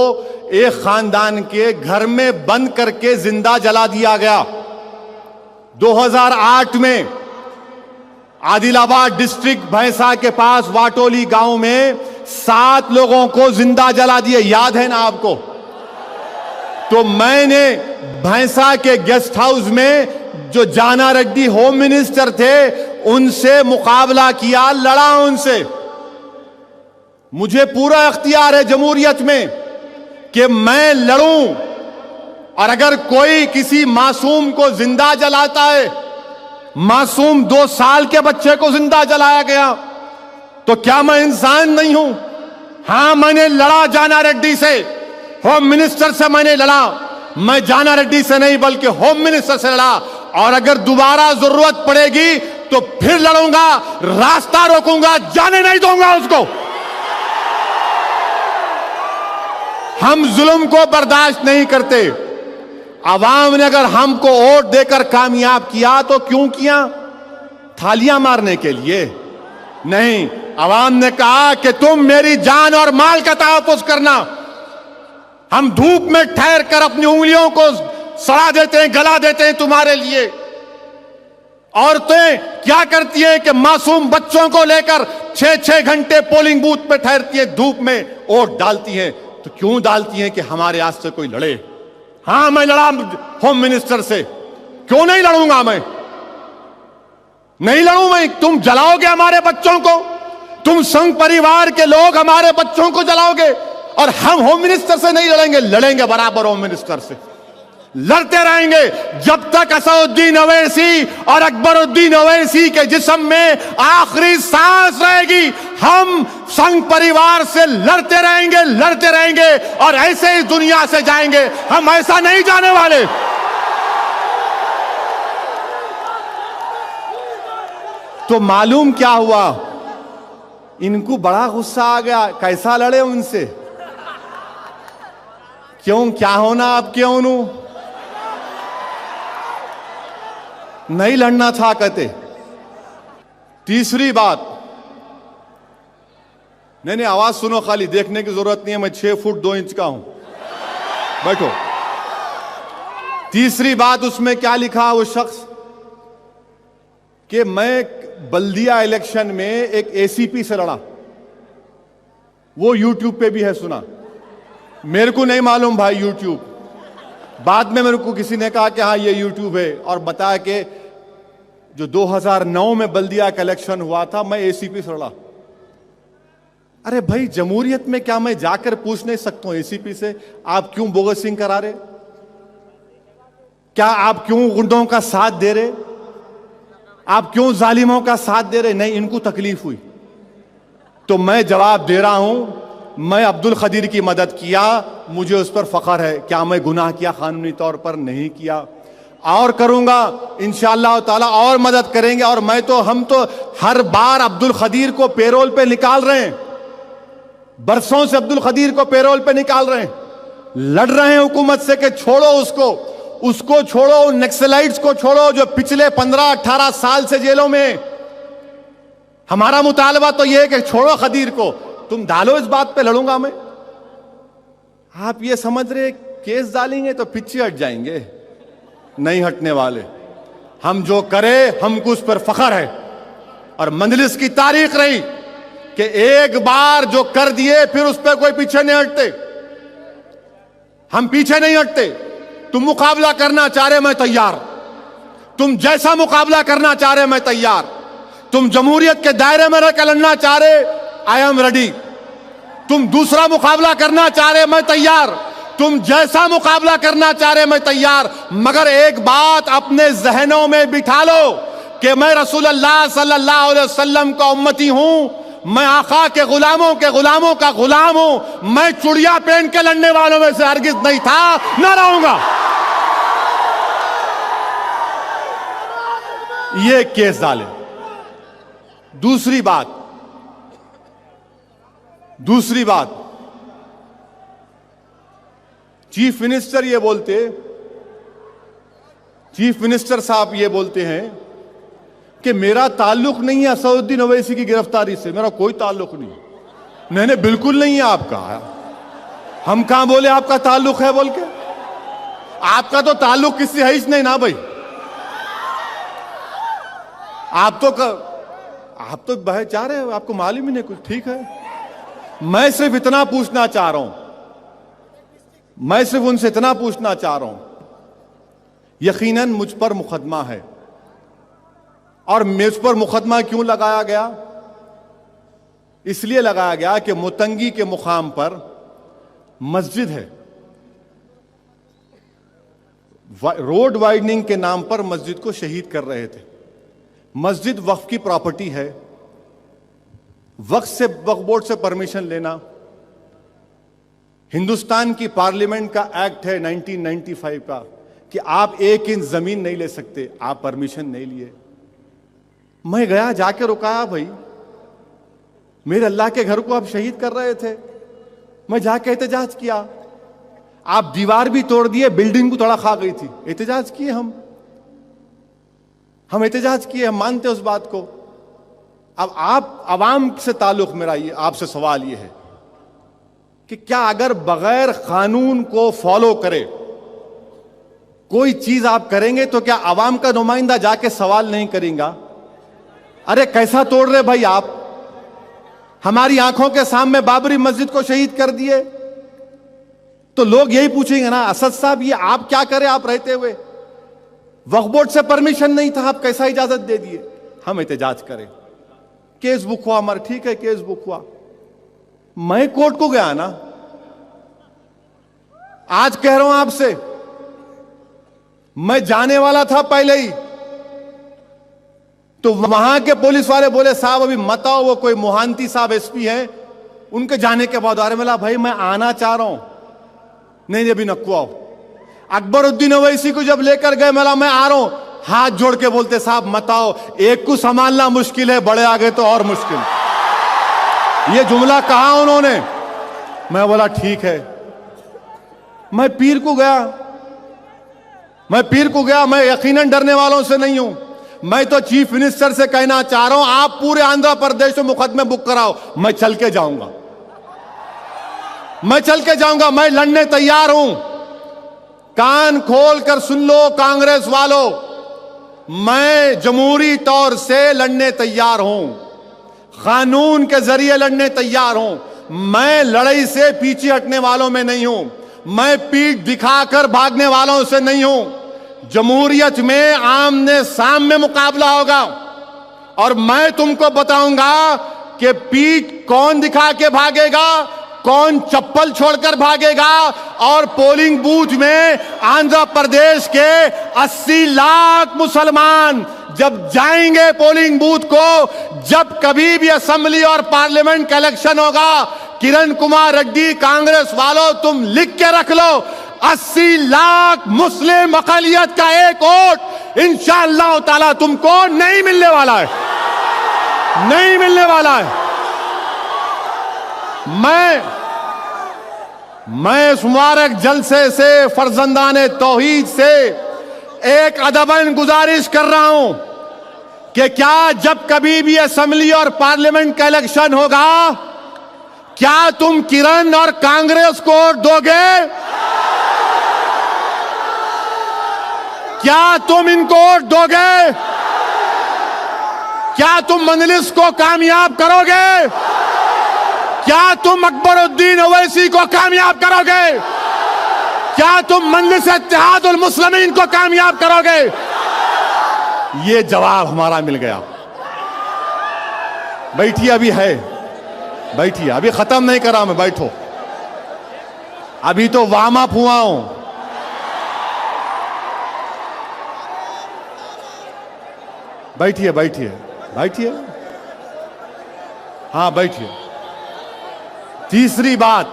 एक खानदान के घर में बंद करके जिंदा जला दिया गया। 2008 में आदिलाबाद डिस्ट्रिक्ट भैंसा के पास वाटोली गांव में 7 लोगों को जिंदा जला दिए, याद है ना आपको? तो मैंने भैंसा के गेस्ट हाउस में जो जाना रेड्डी होम मिनिस्टर थे उनसे मुकाबला किया, लड़ा उनसे। मुझे पूरा इख्तियार है जमहूरियत में कि मैं लड़ूं, और अगर कोई किसी मासूम को जिंदा जलाता है, मासूम 2 साल के बच्चे को जिंदा जलाया गया, तो क्या मैं इंसान नहीं हूं? हां, मैंने लड़ा जाना रेड्डी से, होम मिनिस्टर से मैंने लड़ा। मैं जाना रेड्डी से नहीं बल्कि होम मिनिस्टर से लड़ा, और अगर दोबारा जरूरत पड़ेगी तो फिर लड़ूंगा, रास्ता रोकूंगा, जाने नहीं दूंगा उसको। हम जुल्म को बर्दाश्त नहीं करते। आवाम ने अगर हमको वोट देकर कामयाब किया तो क्यों किया? थालियां मारने के लिए नहीं। आवाम ने कहा कि तुम मेरी जान और माल का तहफ्फुज करना। हम धूप में ठहर कर अपनी उंगलियों को सड़ा देते हैं, गला देते हैं तुम्हारे लिए। औरतें क्या करती हैं कि मासूम बच्चों को लेकर 6-6 घंटे पोलिंग बूथ पे ठहरती हैं, धूप में वोट डालती हैं। तो क्यों डालती हैं? कि हमारे आज से कोई लड़े। हां, मैं लड़ा होम मिनिस्टर से, क्यों नहीं लड़ूंगा? मैं नहीं लड़ूं मैं। तुम जलाओगे हमारे बच्चों को, तुम संघ परिवार के लोग हमारे बच्चों को जलाओगे, और हम होम मिनिस्टर से नहीं लड़ेंगे। लड़ेंगे बराबर होम मिनिस्टर से, लड़ते रहेंगे जब तक असदुद्दीन ओवैसी और अकबरुद्दीन ओवैसी के जिस्म में आखिरी सांस रहेगी। हम संघ परिवार से लड़ते रहेंगे, लड़ते रहेंगे, और ऐसे ही दुनिया से जाएंगे। हम ऐसा नहीं जाने वाले। तो मालूम क्या हुआ? इनको बड़ा गुस्सा आ गया। कैसा लड़े उनसे? क्यों, क्या होना अब? क्यों नहीं लड़ना था कहते। तीसरी बात, नहीं नहीं, आवाज सुनो, खाली देखने की जरूरत नहीं है। मैं 6 फुट 2 इंच का हूं। बैठो। तीसरी बात उसमें क्या लिखा वो शख्स कि मैं बल्दिया इलेक्शन में एक एसीपी से लड़ा। वो यूट्यूब पे भी है, सुना। मेरे को नहीं मालूम भाई यूट्यूब, बाद में मेरे को किसी ने कहा कि हाँ ये यूट्यूब है, और बताया कि जो 2009 में बल्दिया का इलेक्शन हुआ था मैं एसीपी से लड़ा। अरे भाई, जमहूरियत में क्या मैं जाकर पूछ नहीं सकता हूं एसीपी से आप क्यों बोगसिंग करा रहे, क्या आप क्यों गुंडों का साथ दे रहे, आप क्यों जालिमों का साथ दे रहे? नहीं, इनको तकलीफ हुई तो मैं जवाब दे रहा हूं। मैं अब्दुल खदीर की मदद किया, मुझे उस पर फख्र है। क्या मैं गुनाह किया? कानूनी तौर पर नहीं किया, और करूंगा इंशाअल्लाह ताला, और मदद करेंगे। और हम तो हर बार अब्दुल खदीर को पेरोल पे निकाल रहे हैं, बरसों से अब्दुल खदीर को पेरोल पे निकाल रहे हैं, लड़ रहे हैं हुकूमत से कि छोड़ो उसको छोड़ो, नक्सलाइट्स को छोड़ो जो पिछले 15-18 साल से जेलों में। हमारा मुतालबा तो यह है कि छोड़ो खदीर को, तुम डालो इस बात पे, लड़ूंगा मैं। आप ये समझ रहे केस डालेंगे तो पीछे हट जाएंगे, नहीं हटने वाले। हम जो करें हमको उस पर फख्र है, और मंजलिस की तारीख रही कि एक बार जो कर दिए फिर उस पर कोई पीछे नहीं हटते। हम पीछे नहीं हटते। तुम मुकाबला करना चाह रहे, मैं तैयार। तुम जैसा मुकाबला करना चाह रहे, मैं तैयार। तुम जमहूरियत के दायरे में रहकर लड़ना चाह रहे, आई एम रेडी। तुम दूसरा मुकाबला करना चाह रहे, मैं तैयार। तुम जैसा मुकाबला करना चाह रहे, मैं तैयार। मगर एक बात अपने जहनों में बिठा लो कि मैं रसूलुल्लाह सल्लल्लाहु अलैहि वसल्लम का उम्मती हूं, मैं आका के गुलामों का गुलाम हूं। मैं चुड़िया पहन के लड़ने वालों में से हरगिज नहीं था, ना रहूंगा। ये केस डाले। दूसरी बात, चीफ मिनिस्टर साहब ये बोलते हैं कि मेरा ताल्लुक नहीं है असदुद्दीन ओवैसी की गिरफ्तारी से, मेरा कोई ताल्लुक नहीं। नहीं, बिल्कुल नहीं है आपका। हम कहां बोले आपका ताल्लुक है बोल के? आपका तो ताल्लुक किसी है ही नहीं ना भाई। आप तो बह चाह रहे हो, आपको मालूम ही नहीं कुछ। ठीक है, मैं सिर्फ इतना पूछना चाह रहा हूं, मैं सिर्फ उनसे इतना पूछना चाह रहा हूं, यकीनन मुझ पर मुकदमा है, और मुझ पर मुकदमा क्यों लगाया गया? इसलिए लगाया गया कि मुतंगी के मुकाम पर मस्जिद है, रोड वाइडनिंग के नाम पर मस्जिद को शहीद कर रहे थे। मस्जिद वक्फ की प्रॉपर्टी है, वक्फ बोर्ड से परमिशन लेना, हिंदुस्तान की पार्लियामेंट का एक्ट है 1995 का कि आप 1 इंच जमीन नहीं ले सकते, आप परमिशन नहीं लिए। मैं गया, जाके रुकाया, भाई मेरे अल्लाह के घर को आप शहीद कर रहे थे, मैं जाके एहतजाज किया। आप दीवार भी तोड़ दिए, बिल्डिंग को तोड़ा खा गई थी, एहतजाज किए हम एहतजाज किए, हम मानते उस बात को। अब आप अवाम से ताल्लुक मेरा ये आपसे सवाल ये है कि क्या अगर बगैर कानून को फॉलो करे कोई चीज आप करेंगे तो क्या अवाम का नुमाइंदा जाके सवाल नहीं करेगा? अरे कैसा तोड़ रहे भाई आप, हमारी आंखों के सामने बाबरी मस्जिद को शहीद कर दिए, तो लोग यही पूछेंगे ना, असद साहब ये आप क्या करें, आप रहते हुए वक्फ बोर्ड से परमिशन नहीं था, आप कैसा इजाजत दे दिए? हम एहतजाज करें, केस बुक हुआ हमारा, ठीक है केस बुक हुआ, मैं कोर्ट को गया ना। आज कह रहा हूं आपसे, मैं जाने वाला था पहले ही, तो वहां के पुलिस वाले बोले साहब अभी मत आओ, वो कोई मोहांती साहब एसपी हैं, उनके जाने के बाद आ रहे। मिला भाई मैं आना चाह रहा हूं, नहीं अभी नक्को आओ। अकबरुद्दीन ओवैसी को जब लेकर गए, मिला मैं आ रहा हूं, हाथ जोड़ के बोलते साहब मत आओ, एक को संभालना मुश्किल है, बड़े आ गए तो और मुश्किल। ये जुमला कहा उन्होंने। मैं बोला ठीक है। मैं पीर को गया, मैं यकीनन डरने वालों से नहीं हूं। मैं तो चीफ मिनिस्टर से कहना चाह रहा हूं, आप पूरे आंध्र प्रदेश में मुकदमे बुक कराओ, मैं चल के जाऊंगा, मैं चल के जाऊंगा, मैं लड़ने तैयार हूं। कान खोल कर सुन लो कांग्रेस वालों, मैं जमहूरी तौर से लड़ने तैयार हूं, कानून के जरिए लड़ने तैयार हूं। मैं लड़ाई से पीछे हटने वालों में नहीं हूं, मैं पीठ दिखाकर भागने वालों से नहीं हूं। जमहूरियत में आमने सामने मुकाबला होगा और मैं तुमको बताऊंगा कि पीठ कौन दिखा के भागेगा, कौन चप्पल छोड़कर भागेगा। और पोलिंग बूथ में आंध्र प्रदेश के 80 लाख मुसलमान जब जाएंगे पोलिंग बूथ को, जब कभी भी असेंबली और पार्लियामेंट का इलेक्शन होगा, किरण कुमार रेड्डी कांग्रेस वालों तुम लिख के रख लो, 80 लाख मुस्लिम अक़लियत का एक वोट इंशाअल्लाह ताला तुमको नहीं मिलने वाला है, नहीं मिलने वाला है। मैं इस मुबारक जलसे से फर्जंदाने तौहीद से एक अदबन गुजारिश कर रहा हूं कि क्या जब कभी भी असेंबली और पार्लियामेंट का इलेक्शन होगा, क्या तुम किरण और कांग्रेस को वोट दोगे? क्या तुम इनको वोट दोगे? क्या तुम मजलिस को कामयाब करोगे? क्या तुम अकबरुद्दीन ओवैसी को कामयाब करोगे? क्या तुम मजलिस इत्तेहादुल मुस्लिमीन को कामयाब करोगे? ये जवाब हमारा मिल गया। बैठिए, अभी है, बैठिए, अभी खत्म नहीं करा मैं, बैठो, अभी तो वार्म अप हुआ हूं। बैठिए बैठिए बैठिए, हाँ बैठिए। तीसरी बात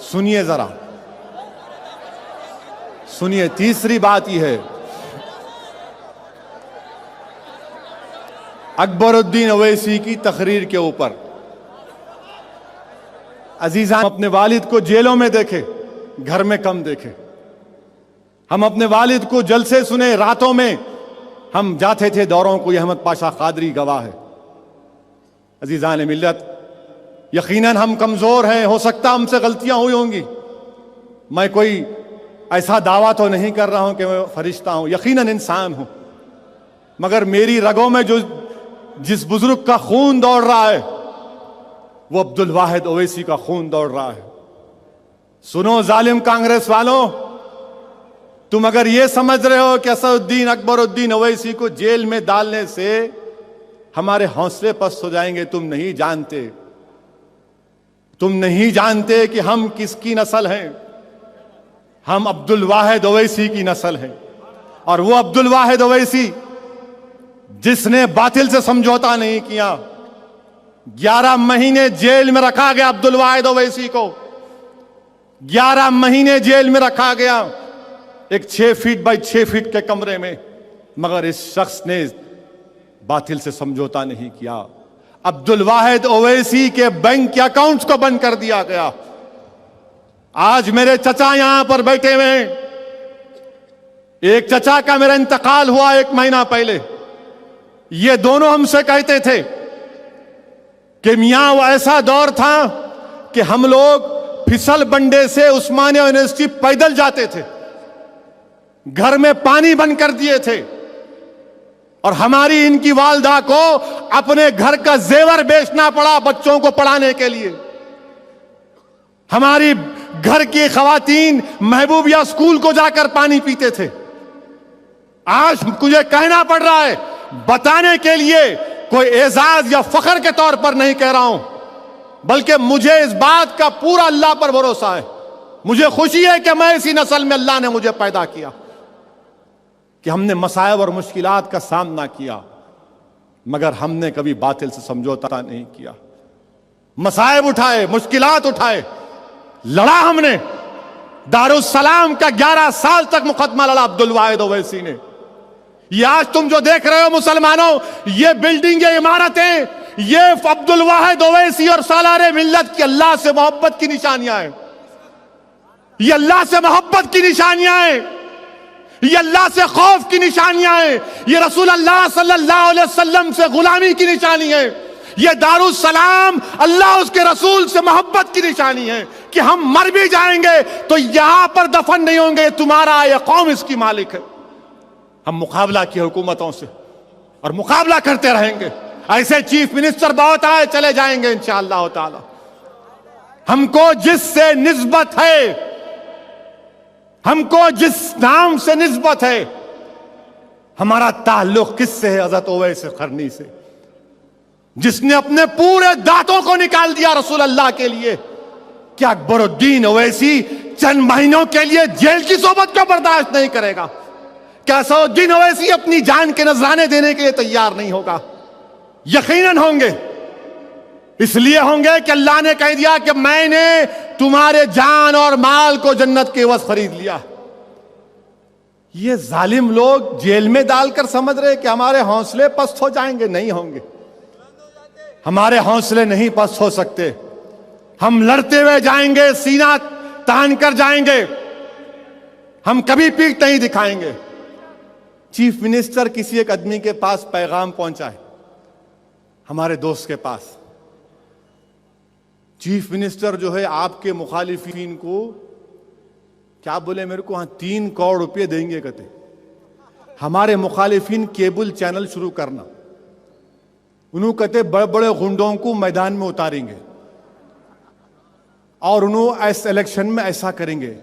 सुनिए, जरा सुनिए। तीसरी बात यह है, अकबरुद्दीन ओवैसी की तकरीर के ऊपर अजीज़ान, हम अपने वालिद को जेलों में देखे, घर में कम देखे। हम अपने वालिद को जलसे सुने, रातों में हम जाते थे दौरों को, यह अहमद पाशा कादरी गवाह है। अजीज़ान मिल्लत, यकीनन हम कमज़ोर हैं, हो सकता हमसे गलतियां हुई होंगी। मैं कोई ऐसा दावा तो नहीं कर रहा हूं कि मैं फरिश्ता हूं, यकीनन इंसान हूं, मगर मेरी रगों में जो जिस बुजुर्ग का खून दौड़ रहा है वो अब्दुल वाहिद ओवैसी का खून दौड़ रहा है। सुनो जालिम कांग्रेस वालों, तुम अगर ये समझ रहे हो कि असदुद्दीन अकबरुद्दीन ओवैसी को जेल में डालने से हमारे हौसले पस्त हो जाएंगे, तुम नहीं जानते। तुम नहीं जानते कि हम किसकी नस्ल हैं। हम अब्दुल वाहिद ओवैसी की नस्ल हैं, और वो अब्दुल वाहिद ओवैसी जिसने बातिल से समझौता नहीं किया। 11 महीने जेल में रखा गया अब्दुल वाहिद ओवैसी को, 11 महीने जेल में रखा गया एक 6 फीट बाई 6 फीट के कमरे में, मगर इस शख्स ने बातिल से समझौता नहीं किया। अब्दुल वाहिद ओवैसी के बैंक के अकाउंट्स को बंद कर दिया गया। आज मेरे चचा यहां पर बैठे हुए हैं, एक चचा का मेरा इंतकाल हुआ 1 महीना पहले। ये दोनों हमसे कहते थे कि मियां वो ऐसा दौर था कि हम लोग फिसल बंडे से उस्मानिया यूनिवर्सिटी पैदल जाते थे, घर में पानी बंद कर दिए थे, और हमारी इनकी वालदा को अपने घर का जेवर बेचना पड़ा बच्चों को पढ़ाने के लिए। हमारी घर की खवातीन महबूबिया स्कूल को जाकर पानी पीते थे। आज मुझे कहना पड़ रहा है, बताने के लिए कोई एजाज या फख्र के तौर पर नहीं कह रहा हूं, बल्कि मुझे इस बात का पूरा अल्लाह पर भरोसा है। मुझे खुशी है कि मैं इसी नस्ल में अल्लाह ने मुझे पैदा किया, कि हमने मसाइब और मुश्किलात का सामना किया, मगर हमने कभी बातिल से समझौता नहीं किया। मसाइब उठाए, मुश्किलात उठाए, लड़ा हमने। दारुस्सलाम का 11 साल तक मुकदमा लड़ा अब्दुल वाहिद ओवैसी ने। ये आज तुम जो देख रहे हो मुसलमानों, ये बिल्डिंग, ये इमारतें, ये अब्दुल वाहिद ओवैसी और सालारे मिल्लत की अल्लाह से मोहब्बत की निशानियां हैं। ये अल्लाह से मोहब्बत की निशानियां हैं, ये अल्लाह से खौफ की निशानियां हैं, ये रसूल अल्लाह सल्लल्लाहु अलैहि वसल्लम से गुलामी की निशानी है, ये दारुस सलाम अल्लाह उसके रसूल से मोहब्बत की निशानी है कि हम मर भी जाएंगे तो यहां पर दफन नहीं होंगे, तुम्हारा यह कौम इसकी मालिक है। हम मुकाबला की हुकूमतों से और मुकाबला करते रहेंगे। ऐसे चीफ मिनिस्टर बहुत आए चले जाएंगे इंशाअल्लाह ताला। हमको जिससे निस्बत है, हमको जिस नाम से निस्बत है, हमारा ताल्लुक किससे है? हज़रत ओवैस करनी से, जिसने अपने पूरे दांतों को निकाल दिया रसूल अल्लाह के लिए। क्या अकबरुद्दीन ओवैसी चंद महीनों के लिए जेल की सोबत को बर्दाश्त नहीं करेगा? क्या असदुद्दीन ओवैसी अपनी जान के नजराने देने के लिए तैयार नहीं होगा? यकीनन होंगे। इसलिए होंगे कि अल्लाह ने कह दिया कि मैंने तुम्हारे जान और माल को जन्नत के एवज खरीद लिया। ये जालिम लोग जेल में डालकर समझ रहे कि हमारे हौसले पस्त हो जाएंगे। नहीं होंगे, हमारे हौसले नहीं पस्त हो सकते। हम लड़ते हुए जाएंगे, सीना तान कर जाएंगे, हम कभी पीठ नहीं दिखाएंगे। चीफ मिनिस्टर किसी एक आदमी के पास पैगाम पहुंचाए, हमारे दोस्त के पास। चीफ मिनिस्टर जो है आपके मुखालिफिन को क्या बोले, मेरे को 3 करोड़ रुपए देंगे कहते, हमारे मुखालिफिन केबल चैनल शुरू करना। उन्होंने कहते बड़े बड़े गुंडों को मैदान में उतारेंगे और उन्होंने इस इलेक्शन में ऐसा करेंगे।